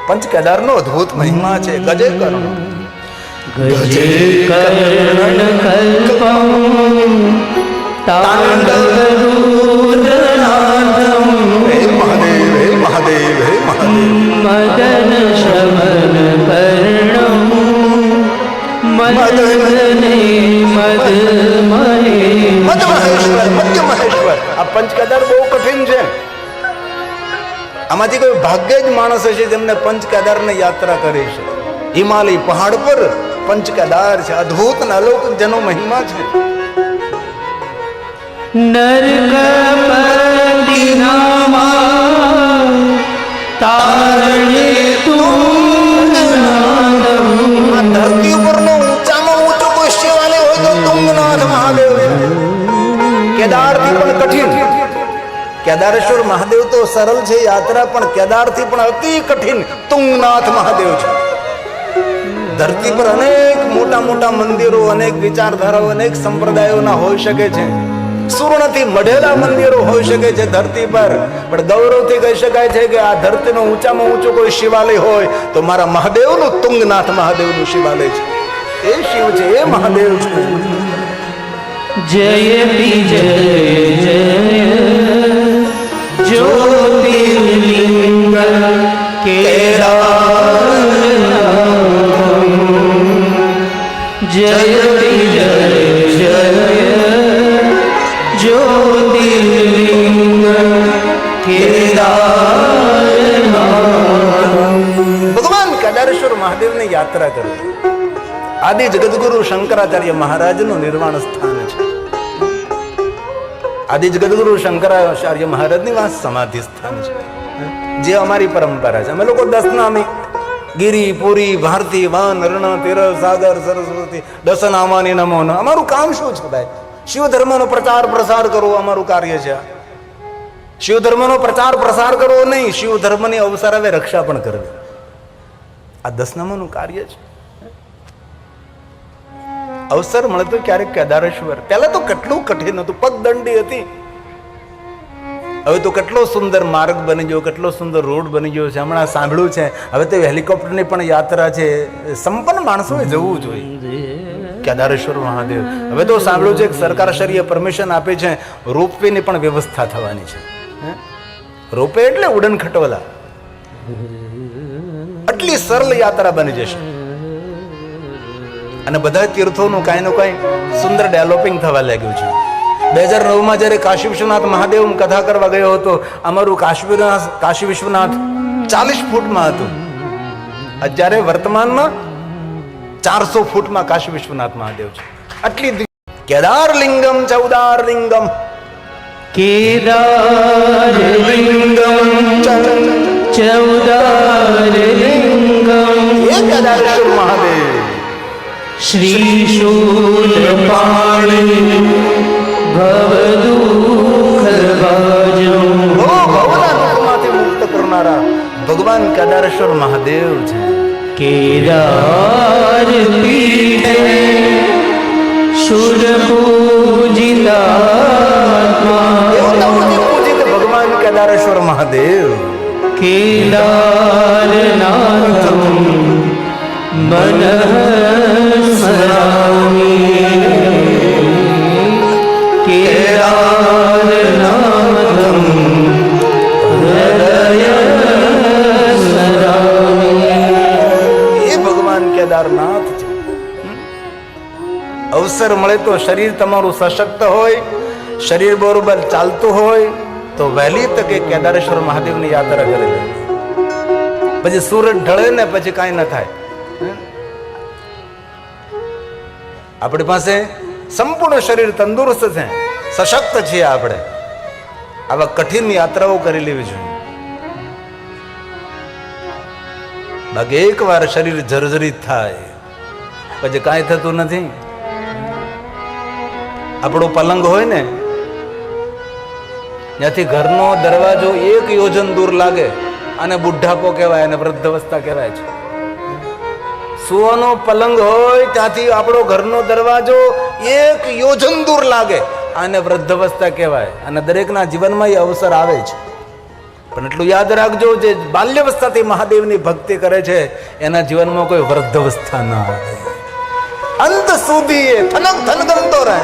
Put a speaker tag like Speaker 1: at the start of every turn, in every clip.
Speaker 1: પંચ કેદારનો અદ્ભુત મહિમા છે. ગજે કર્ણ
Speaker 2: ગજે કર્ણ કલ્પમ તાંડવરુદ્રનાદમ
Speaker 1: હે મહાદેવ, હે મહાદેવ, હે મહાદેવ.
Speaker 2: મદન શ્રવણ કર્ણમ મદને
Speaker 1: મધ્ય મહેશ્વર. આ પંચ કેદાર બહુ કઠિન છે. આમાંથી કોઈ ભાગ્ય જ માણસ હશે જેમને પંચ કેદારની યાત્રા કરી છે. હિમાલય પહાડ પર પંચ કેદાર છે. અદ્ભુત અને અલૌકિક જેનો મહિમા છે.
Speaker 2: નરકપતિ નામા તારણે તુંગનાદમ.
Speaker 1: આ ધરતી ઉપરનો ઊંચામાં ઊંચો કોઈ શિવાલય હોય તો તુંગનાથ મહાદેવ છે. કેદારથી પણ કઠિન. કેદારેશ્વર મહાદેવ તો સરળ છે યાત્રા, પણ કેદારથી પણ અતિ કઠિન તુંગનાથ મહાદેવ છે. ધરતી પર અનેક મોટા મોટા મંદિરો, અનેક વિચારધારાઓ, અનેક સંપ્રદાયોના હોઈ શકે છે. સુવર્ણથી મઢેલા મંદિરો હોઈ શકે છે ધરતી પર, પણ ગૌરવથી કહી શકાય છે કે આ ધરતીનો ઊંચામાં ઊંચો કોઈ શિવાલય હોય તો મારા મહાદેવનું તુંગનાથ મહાદેવનું શિવાલય છે. એ શિવ છે, એ મહાદેવ છે.
Speaker 2: જય જય જય જ્યોતિર્લિંગ કેદારનાથમ. જય જય જય જ્યોતિર્લિંગ કેદારનાથમ.
Speaker 1: ભગવાન કેદારેશ્વર મહાદેવની યાત્રા કરો. આદિ જગદગુરુ શંકરાચાર્ય મહારાજનું નિર્વાણ સ્થાન છે. આદિ જગદગુરુ શંકરાચાર્ય મહારાજની વાત સમાધિ સ્થાન છે, જે અમારી પરંપરા છે. અમે લોકો 10 નામી ગિરી, પુરી, ભારતી, વાન, રણ, તીર, સાગર, સરસ્વતી 10 નામાની નમો. અમારું કામ શું છે ભાઈ? શિવ ધર્મનો પ્રચાર પ્રસાર કરવો અમારું કાર્ય છે. શિવ ધર્મનો પ્રચાર પ્રસાર કરવો નહીં, શિવ ધર્મની અવસર આવે રક્ષા પણ કરવી. આ 10 નામાનું કાર્ય છે. અવસર મળતો ક્યારેક કેદારેશ્વર. પહેલા તો કેટલું કઠિન હતું, પગદંડી હતી. હવે તો કેટલો સુંદર માર્ગ બની ગયો, કેટલો સુંદર રોડ બની ગયો છે. હમણાં સાંભળ્યું છે હવે તો હેલિકોપ્ટરની પણ યાત્રા છે. સંપન્ન માણસોએ જવું જોઈએ કેદારેશ્વર મહાદેવ. હવે તો સાંભળ્યું છે કે સરકારશ્રીએ પરમિશન આપી છે, રોપવેની પણ વ્યવસ્થા થવાની છે. રોપવે એટલે ઉડન ખટોલા. આટલી સરળ યાત્રા બની જશે. અને બધા તીર્થોનું કાંઈ નું કાંઈ સુંદર ડેવલપિંગ થવા લાગ્યું છે. 2009માં જ્યારે કાશી વિશ્વનાથ મહાદેવ કથા કરવા ગયો હતો, અમારું કાશી વિશ્વનાથ 40 ફૂટમાં હતું. અત્યારે વર્તમાનમાં 400 ફૂટમાં કાશી વિશ્વનાથ મહાદેવ છે. આટલી કેદાર લિંગમ ચૌદાર લિંગમ.
Speaker 2: કેદાર લિંગમ ચૌદાર લિંગમ.
Speaker 1: એ કેદારેશ્વર મહાદેવ
Speaker 2: શ્રી શૂલપાણી ભવદુઃખભાજન.
Speaker 1: ભવના દુઃખમાંથી મુક્ત કરનારા ભગવાન કેદારેશ્વર મહાદેવ છે.
Speaker 2: કેદાર પીઠે શુર પૂજિતાત્મા.
Speaker 1: પૂજિત ભગવાન કેદારેશ્વર મહાદેવ.
Speaker 2: કેદારનાથમ મનઃ સ્મરામિ. કેદારનાથમ હૃદય સ્મરામિ.
Speaker 1: એ ભગવાન કેદારનાથ છે. અવસર મળે તો શરીર તમારું સશક્ત હોય, શરીર બરોબર ચાલતું હોય તો વહેલી તકે કેદારેશ્વર મહાદેવની યાત્રા કરી લે. પછી સૂરજ ઢળે ને પછી કાંઈ ન થાય. આપણી પાસે સંપૂર્ણ શરીર તંદુરસ્ત છે, સશક્ત છીએ આપણે. આવા કઠિન યાત્રાઓ કરી લેવી જોઈએ. બાકી એકવાર શરીર જર્જરિત થાય પછી કાંઈ થતું નથી. આપણો પલંગ હોય ને ત્યાંથી ઘરનો દરવાજો 1 યોજન દૂર લાગે અને બુઢાપો કહેવાય, અને વૃદ્ધાવસ્થા કહેવાય છે. સુવાનો પલંગ હોય ત્યાંથી આપણો ઘરનો દરવાજો 1 યોજન દૂર લાગે અને વૃદ્ધાવસ્થા કહેવાય. અને દરેકના જીવનમાં એ અવસર આવે છે. પણ એટલું યાદ રાખજો, જે બાલ્યાવસ્થાથી મહાદેવની ભક્તિ કરે છે એના જીવનમાં કોઈ વૃદ્ધાવસ્થા ના આવે, અંત સુધી એ થનક થનગમતો રહે,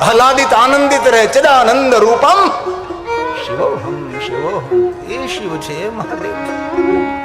Speaker 1: આહલાદિત આનંદિત રહે. ચિદાનંદ રૂપમ શિવોહમ શિવોહમ. એ શિવ છે, એ મહાદેવ છે.